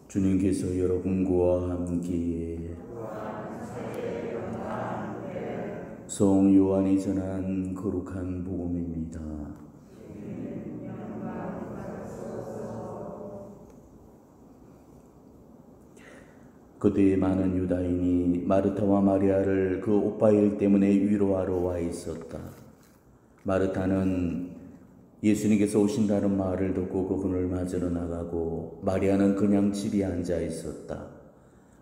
주님께서 여러분과 함께 성 요한이 전한 거룩한 복음입니다. 그때 많은 유다인이 마르타와 마리아를 그 오빠일 때문에 위로하러 와 있었다. 마르타는 예수님께서 오신다는 말을 듣고 그분을 맞으러 나가고, 마리아는 그냥 집에 앉아 있었다.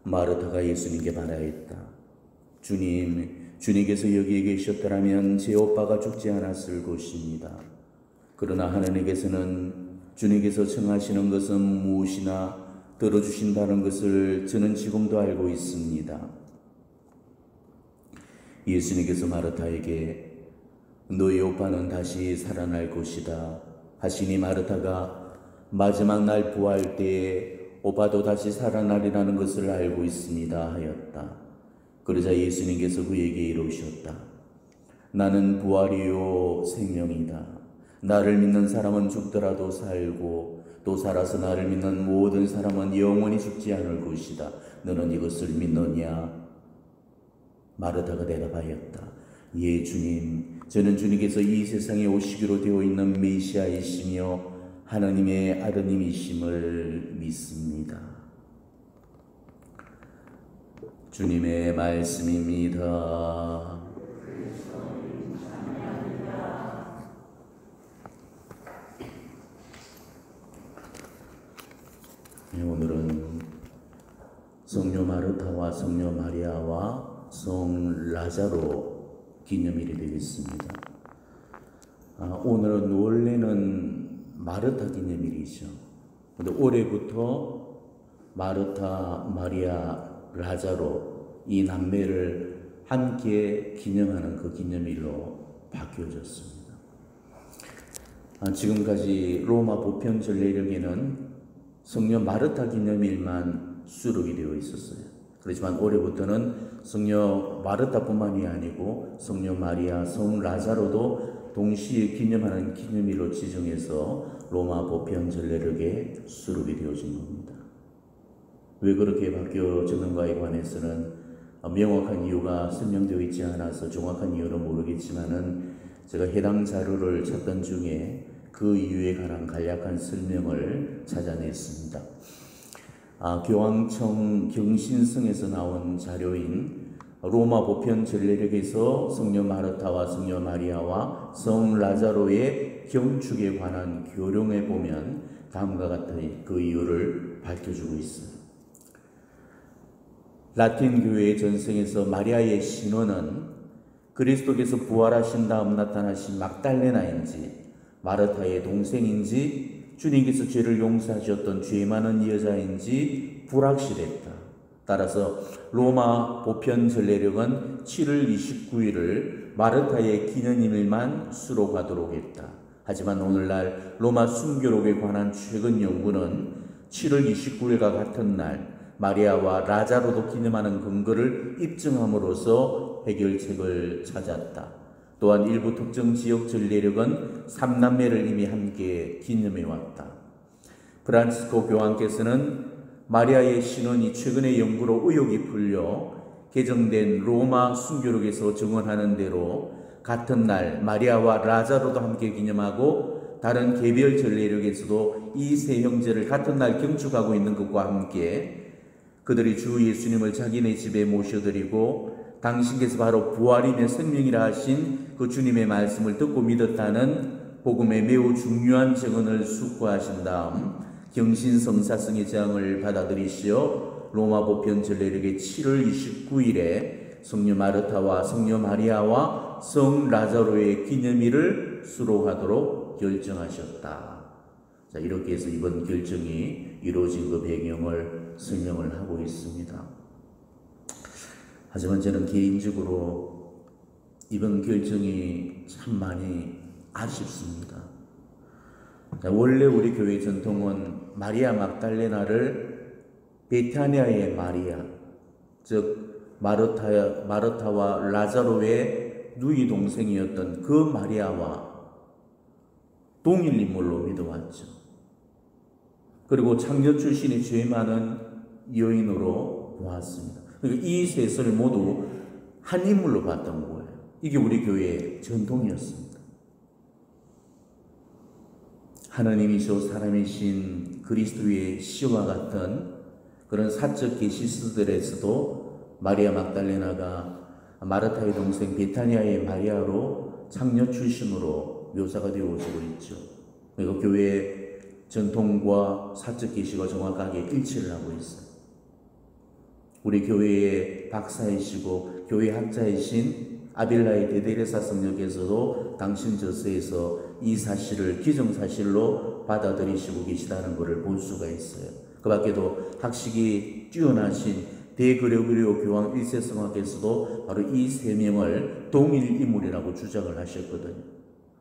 마르타가 예수님께 말하였다. 주님께서 여기에 계셨더라면 제 오빠가 죽지 않았을 것입니다. 그러나 하나님께서는 주님께서 청하시는 것은 무엇이나 들어주신다는 것을 저는 지금도 알고 있습니다. 예수님께서 마르타에게 너희 오빠는 다시 살아날 것이다 하시니, 마르타가 마지막 날 부활 때에 오빠도 다시 살아나리라는 것을 알고 있습니다 하였다. 그러자 예수님께서 그에게 이르셨다. 나는 부활이요 생명이다. 나를 믿는 사람은 죽더라도 살고 또 살아서 나를 믿는 모든 사람은 영원히 죽지 않을 것이다. 너는 이것을 믿느냐? 마르타가 대답하였다. 예 주님, 저는 주님께서 이 세상에 오시기로 되어 있는 메시아이시며 하나님의 아드님이심을 믿습니다. 주님의 말씀입니다. 오늘은 성녀 마르타와 성녀 마리아와 성 라자로 기념일이 되겠습니다. 오늘은 원래는 마르타 기념일이죠. 그런데 올해부터 마르타, 마리아, 라자로 이 남매를 함께 기념하는 그 기념일로 바뀌어졌습니다. 지금까지 로마 보편 전례력에는 성녀 마르타 기념일만 수록이 되어 있었어요. 그렇지만 올해부터는 성녀 마르타뿐만이 아니고 성녀 마리아, 성 라자로도 동시에 기념하는 기념일로 지정해서 로마 보편 전례력에 수록이 되어진 겁니다. 왜 그렇게 바뀌어졌는가에 관해서는 명확한 이유가 설명되어 있지 않아서 정확한 이유는 모르겠지만은, 제가 해당 자료를 찾던 중에 그 이유에 관한 간략한 설명을 찾아냈습니다. 교황청 경신성에서 나온 자료인 로마 보편 전례력에서 성녀 마르타와 성녀 마리아와 성 라자로의 경축에 관한 교령에 보면 다음과 같은 그 이유를 밝혀주고 있습니다. 라틴 교회의 전승에서 마리아의 신원은 그리스도께서 부활하신 다음 나타나신 막달레나인지, 마르타의 동생인지, 주님께서 죄를 용서하셨던 죄 많은 여자인지 불확실했다. 따라서 로마 보편 전례력은 7월 29일을 마르타의 기념일만 수록하도록 했다. 하지만 오늘날 로마 순교록에 관한 최근 연구는 7월 29일과 같은 날 마리아와 라자로도 기념하는 근거를 입증함으로써 해결책을 찾았다. 또한 일부 특정 지역 전례력은 3남매를 이미 함께 기념해왔다. 프란치스코 교황께서는 마리아의 신원이 최근의 연구로 의혹이 풀려 개정된 로마 순교록에서 증언하는 대로 같은 날 마리아와 라자로도 함께 기념하고, 다른 개별 전례력에서도 이 세 형제를 같은 날 경축하고 있는 것과 함께 그들이 주 예수님을 자기네 집에 모셔드리고 당신께서 바로 부활이며 생명이라 하신 그 주님의 말씀을 듣고 믿었다는 복음의 매우 중요한 증언을 숙고하신 다음 경신성사성의 제안을 받아들이시어 로마 보편 전례력의 7월 29일에 성녀 마르타와 성녀 마리아와 성 라자로의 기념일을 수록하도록 결정하셨다. 자, 이렇게 해서 이번 결정이 이루어진 그 배경을 설명을 하고 있습니다. 하지만 저는 개인적으로 이번 결정이 참 많이 아쉽습니다. 자, 원래 우리 교회 전통은 마리아 막달레나를 베타니아의 마리아, 즉 마르타와 라자로의 누이 동생이었던 그 마리아와 동일 인물로 믿어왔죠. 그리고 창녀 출신의 죄 많은 여인으로 보았습니다. 그러니까 이 셋을 모두 한 인물로 봤던 거예요. 이게 우리 교회의 전통이었습니다. 하나님이시오 사람이신 그리스도의 시와 같은 그런 사적 계시서들에서도 마리아 막달레나가 마르타의 동생 베타니아의 마리아로 창녀 출신으로 묘사가 되어지고 있죠. 그리고 교회의 전통과 사적 계시가 정확하게 일치를 하고 있어요. 우리 교회의 박사이시고 교회 학자이신 아빌라의 데데레사 성령께서도 당신 저서에서 이 사실을 기정사실로 받아들이시고 계시다는 것을 볼 수가 있어요. 그 밖에도 학식이 뛰어나신 대그레고리오 교황 1세 성화께서도 바로 이 세 명을 동일 인물이라고 주장을 하셨거든요.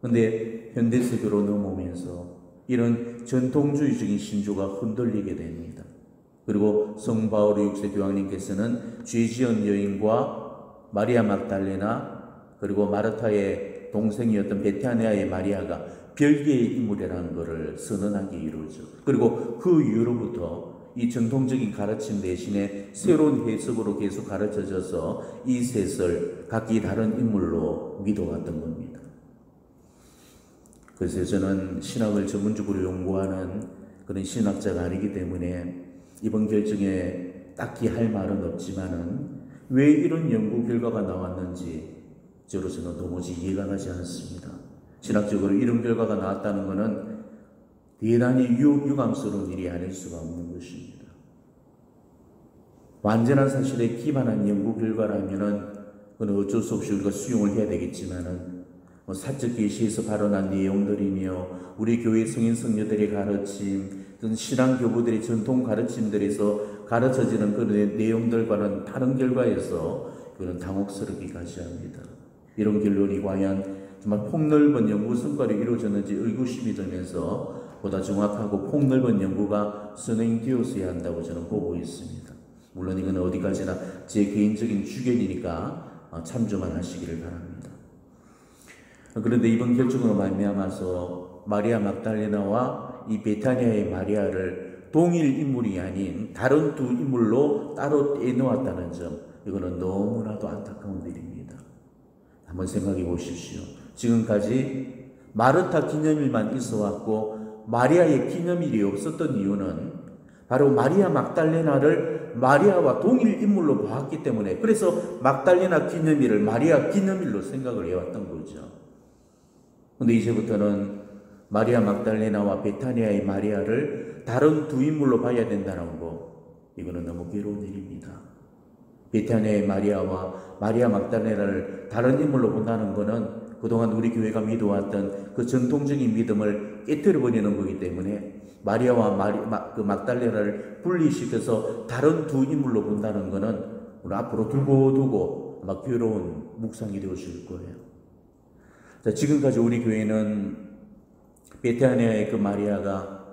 그런데 현대세교로 넘어오면서 이런 전통주의적인 신조가 흔들리게 됩니다. 그리고 성 바오로 6세 교황님께서는 죄지은 여인과 마리아 막달레나 그리고 마르타의 동생이었던 베타니아의 마리아가 별개의 인물이라는 것을 선언하게 이루죠. 그리고 그 이후로부터 이 전통적인 가르침 대신에 새로운 해석으로 계속 가르쳐져서 이 셋을 각기 다른 인물로 믿어왔던 겁니다. 그래서 저는 신학을 전문적으로 연구하는 그런 신학자가 아니기 때문에 이번 결정에 딱히 할 말은 없지만은 왜 이런 연구 결과가 나왔는지 저로서는 도무지 이해가 가지 않습니다. 신학적으로 이런 결과가 나왔다는 것은 대단히 유감스러운 일이 아닐 수가 없는 것입니다. 완전한 사실에 기반한 연구 결과라면은 그건 어쩔 수 없이 우리가 수용을 해야 되겠지만은 사적 계시에서 발언한 내용들이며 우리 교회 성인 성녀들의 가르침, 신앙 교부들의 전통 가르침들에서 가르쳐지는 그 내용들과는 다른 결과에서 그는 당혹스럽기까지 합니다. 이런 결론이 과연 정말 폭넓은 연구 성과로 이루어졌는지 의구심이 들면서 보다 정확하고 폭넓은 연구가 진행되었어야 한다고 저는 보고 있습니다. 물론 이건 어디까지나 제 개인적인 주견이니까 참조만 하시기를 바랍니다. 그런데 이번 결정으로 말미암아서 마리아 막달레나와 이 베타니아의 마리아를 동일 인물이 아닌 다른 두 인물로 따로 떼놓았다는 점, 이거는 너무나도 안타까운 일입니다. 한번 생각해 보십시오. 지금까지 마르타 기념일만 있어왔고 마리아의 기념일이 없었던 이유는 바로 마리아 막달레나를 마리아와 동일 인물로 보았기 때문에, 그래서 막달레나 기념일을 마리아 기념일로 생각을 해왔던 거죠. 그런데 이제부터는 마리아 막달레나와 베타니아의 마리아를 다른 두 인물로 봐야 된다는 거, 이거는 너무 괴로운 일입니다. 베타니아의 마리아와 마리아 막달레나를 다른 인물로 본다는 것은 그동안 우리 교회가 믿어왔던 그 전통적인 믿음을 깨뜨려버리는 거기 때문에 마리아와 막달레나를 분리시켜서 다른 두 인물로 본다는 것은 우리 앞으로 두고 아마 괴로운 묵상이 되어질 거예요. 자, 지금까지 우리 교회는 베타니아의 그 마리아가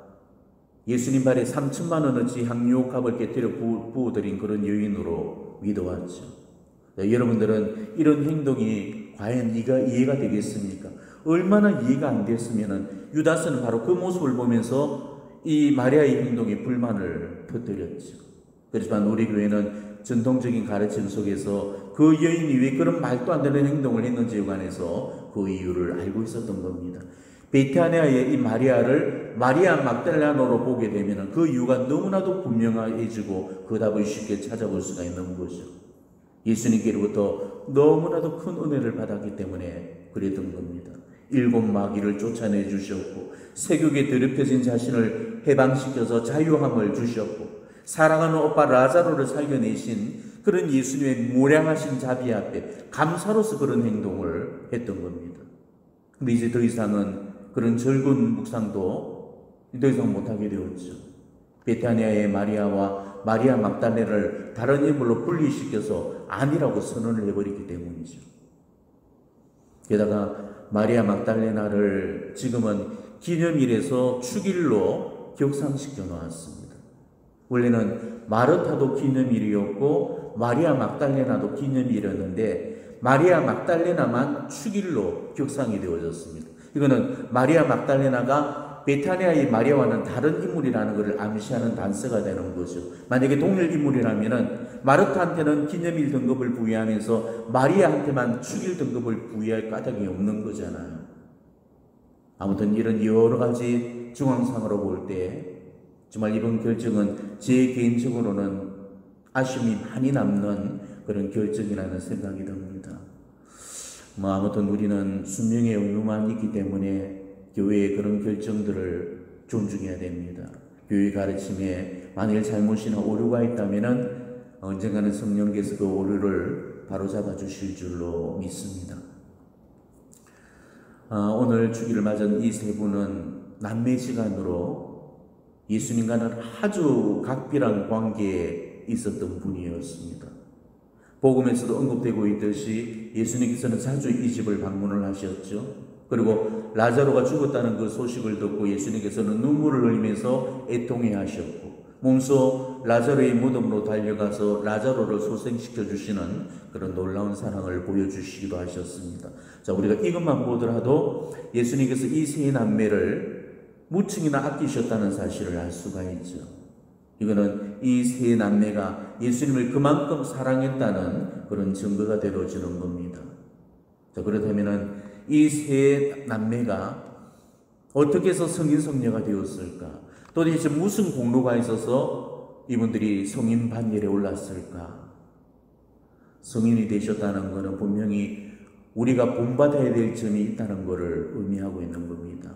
예수님 발에 3천만 원어치 향유옥합을 깨뜨려 부어드린 그런 여인으로 믿어왔죠. 여러분들은 이런 행동이 과연 이해가 되겠습니까? 얼마나 이해가 안 됐으면은 유다스는 바로 그 모습을 보면서 이 마리아의 행동에 불만을 터뜨렸죠. 그렇지만 우리 교회는 전통적인 가르침 속에서 그 여인이 왜 그런 말도 안 되는 행동을 했는지에 관해서 그 이유를 알고 있었던 겁니다. 베타니아의 이 마리아를 마리아 막달레나로 보게 되면 그 이유가 너무나도 분명해지고 그 답을 쉽게 찾아볼 수가 있는 거죠. 예수님께로부터 너무나도 큰 은혜를 받았기 때문에 그랬던 겁니다. 7 마귀를 쫓아내 주셨고, 세욕에 더럽혀진 자신을 해방시켜서 자유함을 주셨고, 사랑하는 오빠 라자로를 살려내신 그런 예수님의 무량하신 자비 앞에 감사로서 그런 행동을 했던 겁니다. 근데 이제 더 이상은 그런 즐거운 묵상도 더 이상 못하게 되었죠. 베타니아의 마리아와 마리아 막달레나를 다른 인물로 분리시켜서 아니라고 선언을 해버렸기 때문이죠. 게다가 마리아 막달레나를 지금은 기념일에서 축일로 격상시켜 놓았습니다. 원래는 마르타도 기념일이었고 마리아 막달레나도 기념일이었는데 마리아 막달레나만 축일로 격상이 되어졌습니다. 이거는 마리아 막달레나가 베타니아의 마리아와는 다른 인물이라는 것을 암시하는 단서가 되는 거죠. 만약에 동일 인물이라면은 마르타한테는 기념일 등급을 부여하면서 마리아한테만 축일 등급을 부여할 까닭이 없는 거잖아요. 아무튼 이런 여러 가지 중앙상으로 볼 때 정말 이번 결정은 제 개인적으로는 아쉬움이 많이 남는 그런 결정이라는 생각이 듭니다. 아무튼 우리는 순명의 의무만 있기 때문에 교회의 그런 결정들을 존중해야 됩니다. 교회 가르침에 만일 잘못이나 오류가 있다면 언젠가는 성령께서 그 오류를 바로잡아 주실 줄로 믿습니다. 오늘 주기를 맞은 이 세 분은 남매시간으로 예수님과는 아주 각별한 관계에 있었던 분이었습니다. 복음에서도 언급되고 있듯이 예수님께서는 자주 이 집을 방문을 하셨죠. 그리고 라자로가 죽었다는 그 소식을 듣고 예수님께서는 눈물을 흘리면서 애통해 하셨고, 몸소 라자로의 무덤으로 달려가서 라자로를 소생시켜 주시는 그런 놀라운 사랑을 보여주시기도 하셨습니다. 자, 우리가 이것만 보더라도 예수님께서 이 세 남매를 무척이나 아끼셨다는 사실을 알 수가 있죠. 이거는 이 세 남매가 예수님을 그만큼 사랑했다는 그런 증거가 되어지는 겁니다. 자, 그렇다면은 이 세 남매가 어떻게 해서 성인 성녀가 되었을까? 도대체 무슨 공로가 있어서 이분들이 성인 반열에 올랐을까? 성인이 되셨다는 것은 분명히 우리가 본받아야 될 점이 있다는 것을 의미하고 있는 겁니다.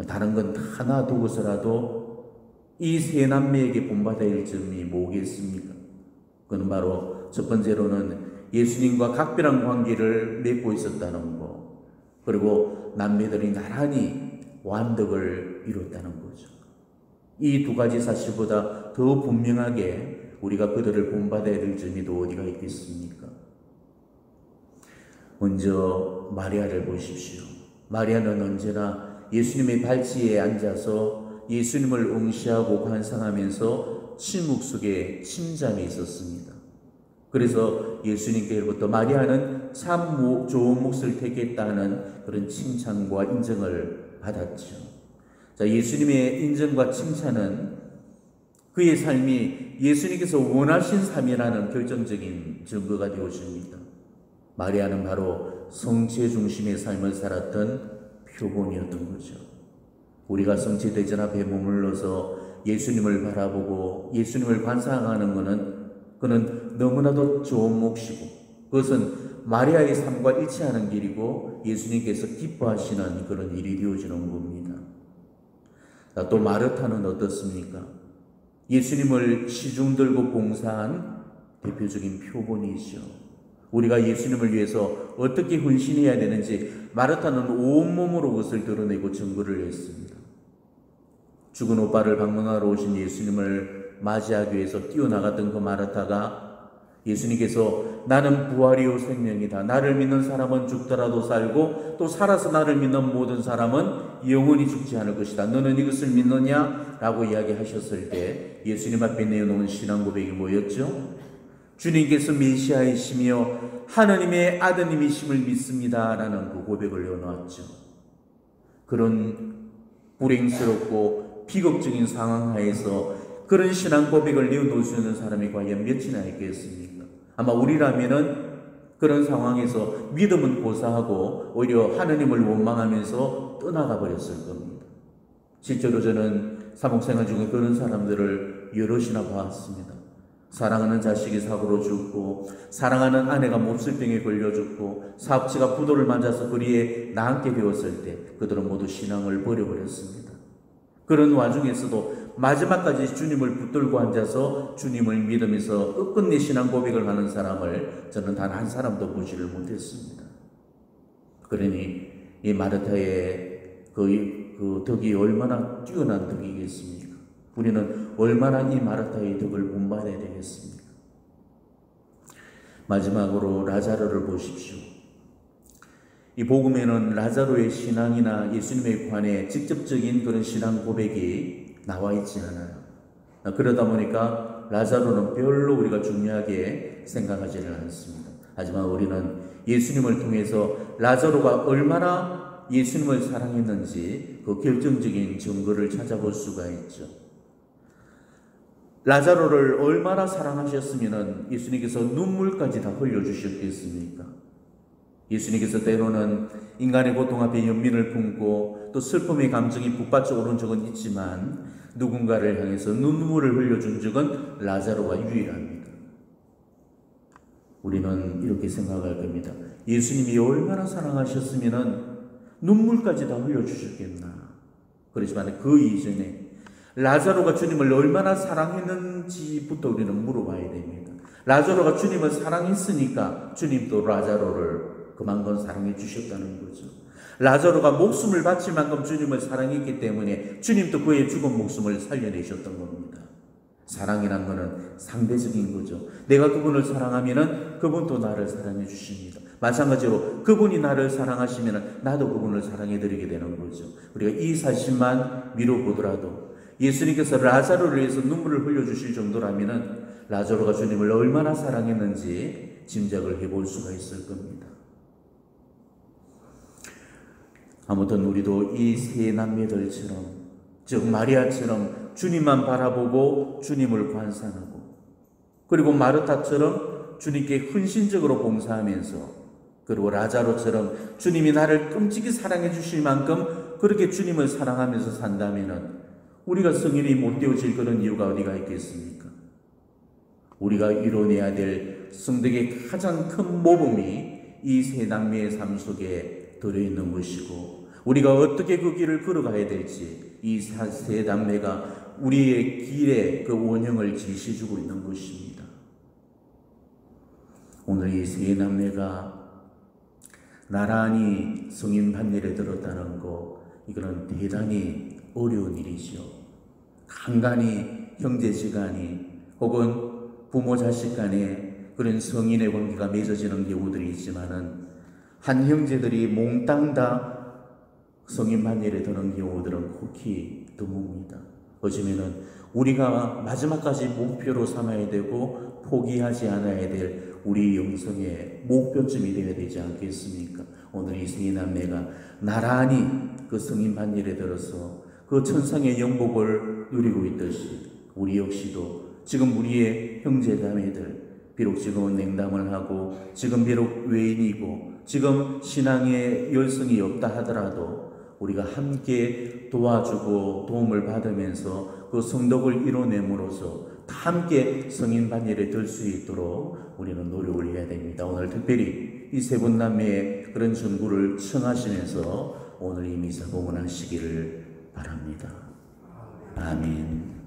다른 건 다 놔두고서라도 이 세 남매에게 본받아야 할 점이 뭐겠습니까? 그건 바로 첫 번째로는 예수님과 각별한 관계를 맺고 있었다는 것, 그리고 남매들이 나란히 완덕을 이뤘다는 거죠. 이 두 가지 사실보다 더 분명하게 우리가 그들을 본받아야 될 점이 또 어디가 있겠습니까? 먼저 마리아를 보십시오. 마리아는 언제나 예수님의 발치에 앉아서 예수님을 응시하고 관상하면서 침묵 속에 침잠이 있었습니다. 그래서 예수님께로부터 마리아는 참 좋은 몫을 택했다는 그런 칭찬과 인정을 받았죠. 자, 예수님의 인정과 칭찬은 그의 삶이 예수님께서 원하신 삶이라는 결정적인 증거가 되어집니다. 마리아는 바로 성체 중심의 삶을 살았던 표본이었던 거죠. 우리가 성체 대전 앞에 머물러서 예수님을 바라보고 예수님을 관상하는 그는 너무나도 좋은 몫이고, 그것은 마리아의 삶과 일치하는 길이고 예수님께서 기뻐하시는 그런 일이 되어지는 겁니다. 또 마르타는 어떻습니까? 예수님을 시중 들고 봉사한 대표적인 표본이죠. 우리가 예수님을 위해서 어떻게 헌신해야 되는지 마르타는 온몸으로 그것을 드러내고 증거를 했습니다. 죽은 오빠를 방문하러 오신 예수님을 맞이하기 위해서 뛰어나갔던 그 마르타가 예수님께서 나는 부활이요 생명이다. 나를 믿는 사람은 죽더라도 살고 또 살아서 나를 믿는 모든 사람은 영원히 죽지 않을 것이다. 너는 이것을 믿느냐? 라고 이야기하셨을 때 예수님 앞에 내어놓은 신앙 고백이 뭐였죠? 주님께서 메시아이시며 하느님의 아드님이심을 믿습니다. 라는 그 고백을 내어놓았죠. 그런 불행스럽고 비극적인 상황 하에서 그런 신앙 고백을 내어놓을 수 있는 사람이 과연 몇이나 있겠습니까? 아마 우리라면은 그런 상황에서 믿음은 고사하고 오히려 하느님을 원망하면서 떠나가 버렸을 겁니다. 실제로 저는 사목생활 중에 그런 사람들을 여럿이나 보았습니다. 사랑하는 자식이 사고로 죽고, 사랑하는 아내가 몹쓸병에 걸려 죽고, 사업체가 부도를 맞아서 거리에 나앉게 되었을 때 그들은 모두 신앙을 버려버렸습니다. 그런 와중에서도 마지막까지 주님을 붙들고 앉아서 주님을 믿으면서 끝끝내 신앙 고백을 하는 사람을 저는 단 한 사람도 보지를 못했습니다. 그러니 이 마르타의 그 덕이 얼마나 뛰어난 덕이겠습니까? 우리는 얼마나 이 마르타의 덕을 본받아야 되겠습니까? 마지막으로 라자로를 보십시오. 이 복음에는 라자로의 신앙이나 예수님에 관해 직접적인 그런 신앙 고백이 나와 있지 않아요. 그러다 보니까 라자로는 별로 우리가 중요하게 생각하지를 않습니다. 하지만 우리는 예수님을 통해서 라자로가 얼마나 예수님을 사랑했는지 그 결정적인 증거를 찾아볼 수가 있죠. 라자로를 얼마나 사랑하셨으면 예수님께서 눈물까지 다 흘려주셨겠습니까? 예수님께서 때로는 인간의 고통 앞에 연민을 품고 또 슬픔의 감정이 북받쳐 오른 적은 있지만 누군가를 향해서 눈물을 흘려준 적은 라자로가 유일합니다. 우리는 이렇게 생각할 겁니다. 예수님이 얼마나 사랑하셨으면 눈물까지 다 흘려주셨겠나. 그렇지만 그 이전에 라자로가 주님을 얼마나 사랑했는지부터 우리는 물어봐야 됩니다. 라자로가 주님을 사랑했으니까 주님도 라자로를 그만큼 사랑해 주셨다는 거죠. 라자로가 목숨을 바칠 만큼 주님을 사랑했기 때문에 주님도 그의 죽은 목숨을 살려내셨던 겁니다. 사랑이란 것은 상대적인 거죠. 내가 그분을 사랑하면 그분도 나를 사랑해 주십니다. 마찬가지로 그분이 나를 사랑하시면 나도 그분을 사랑해 드리게 되는 거죠. 우리가 이 사실만 미뤄보더라도 예수님께서 라자로를 위해서 눈물을 흘려주실 정도라면 라자로가 주님을 얼마나 사랑했는지 짐작을 해볼 수가 있을 겁니다. 아무튼 우리도 이 세 남매들처럼, 즉 마리아처럼 주님만 바라보고 주님을 관상하고, 그리고 마르타처럼 주님께 헌신적으로 봉사하면서, 그리고 라자로처럼 주님이 나를 끔찍이 사랑해 주실 만큼 그렇게 주님을 사랑하면서 산다면 우리가 성인이 못 되어질 그런 이유가 어디가 있겠습니까? 우리가 이뤄내야 될 성덕의 가장 큰 모범이 이 세 남매의 삶 속에 들어있는 것이고, 우리가 어떻게 그 길을 걸어가야 될지 이 세 남매가 우리의 길에 그 원형을 제시해주고 있는 것입니다. 오늘 이 세 남매가 나란히 성인 반열에 들었다는 거, 이거는 대단히 어려운 일이죠. 간간히 형제지간이 혹은 부모 자식 간에 그런 성인의 관계가 맺어지는 경우들이 있지만은 한 형제들이 몽땅 다 성인 반열에 드는 경우들은 극히 드뭅니다. 어쩌면은 우리가 마지막까지 목표로 삼아야 되고 포기하지 않아야 될 우리 영성의 목표점이 되어야 되지 않겠습니까? 오늘 이 세 남매가 나란히 그 성인 반열에 들어서 그 천상의 영복을 누리고 있듯이 우리 역시도 지금 우리의 형제자매들, 비록 지금은 냉담을 하고 지금 비록 외인이고 지금 신앙의 열성이 없다 하더라도 우리가 함께 도와주고 도움을 받으면서 그 성덕을 이뤄냄으로써 함께 성인 반열에 들 수 있도록 우리는 노력을 해야 됩니다. 오늘 특별히 이 세 분 남매의 그런 전구를 청하시면서 오늘 이 미사 봉헌하시기를 바랍니다. 아멘.